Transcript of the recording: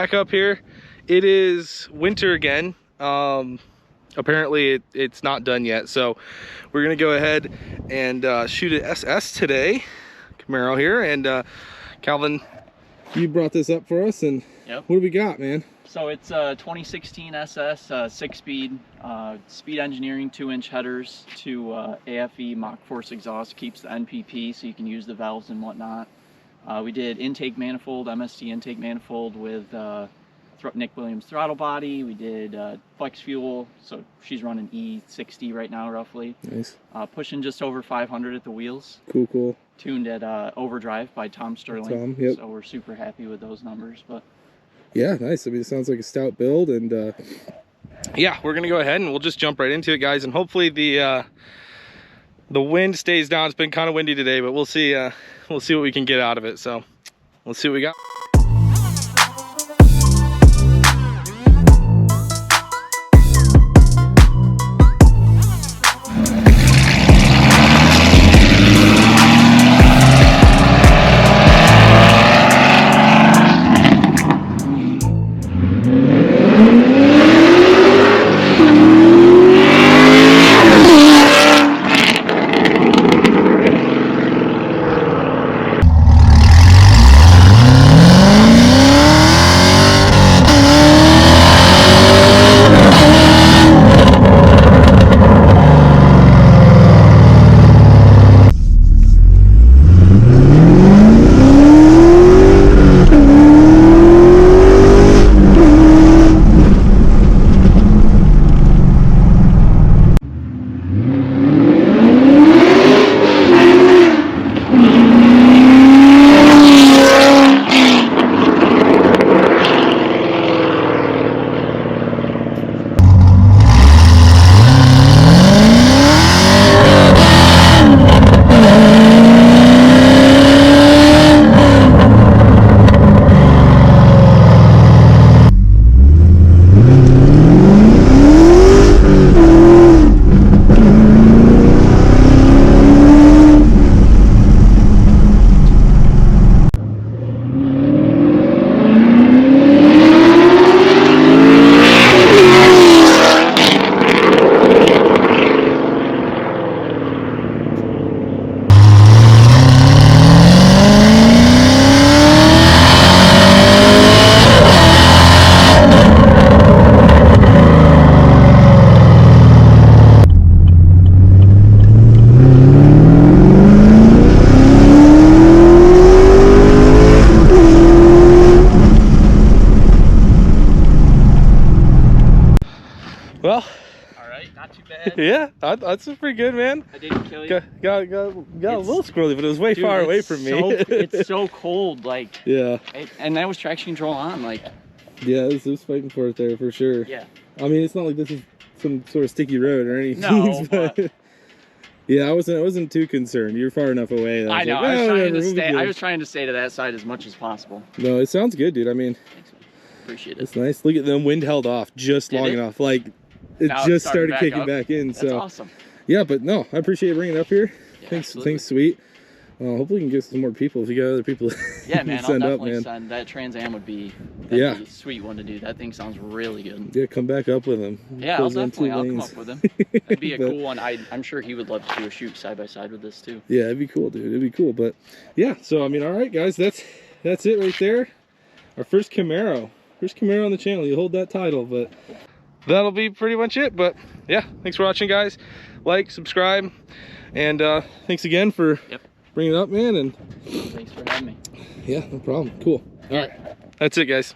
back up here. It is winter again. Apparently it's not done yet, so we're gonna go ahead and shoot an SS today. Camaro here, and Calvin, you brought this up for us, and yep. What do we got, man? So it's a 2016 SS, 6-speed, speed engineering 2-inch headers to AFE Machforce exhaust, keeps the NPP so you can use the valves and whatnot. We did intake manifold, MST intake manifold with Nick Williams throttle body. We did flex fuel, so she's running E60 right now roughly. Nice. Pushing just over 500 at the wheels. Cool, cool. Tuned at Overdrive by Tom Sterling. Tom, yep. So we're super happy with those numbers. But yeah, nice. I mean, it sounds like a stout build, and yeah, we're gonna go ahead and we'll just jump right into it, guys. And hopefully the wind stays down. It's been kind of windy today, but we'll see. We'll see what we can get out of it. So let's see what we got. Well, all right, not too bad. Yeah, that's pretty good, man. I didn't kill you. Got a little squirrely, but it was way far away from me. It's so cold, like. Yeah. And that was traction control on, like. Yeah, it was fighting for it there for sure. Yeah. I mean, it's not like this is some sort of sticky road or anything. No, but yeah, I wasn't too concerned. You're far enough away. That I know. Like, I was trying to stay to that side as much as possible. No, it sounds good, dude. I mean, thanks, man. Appreciate it. It's nice. Look at them. Wind held off just long enough. Like it just started kicking back in. That's so awesome. Yeah, but no, I appreciate you bringing it up here. Yeah, thanks, absolutely. sweet. Hopefully we can get some more people. If you got other people, yeah, man, send I'll up, definitely man. send that. Trans Am would be be a sweet one to do. That thing sounds really good. Yeah, come back up with him. Yeah, I'll come up with him. That'd be a But, cool one. I'm sure he would love to do a shoot side by side with this too. Yeah, it'd be cool, dude. It'd be cool. But yeah, so I mean, all right, guys, that's it right there. Our first Camaro on the channel. You hold that title, but that'll be pretty much it. But yeah, thanks for watching, guys. Like, subscribe, and thanks again for bringing it up, man. And thanks for having me. Yeah, no problem. Cool. All right, that's it, guys.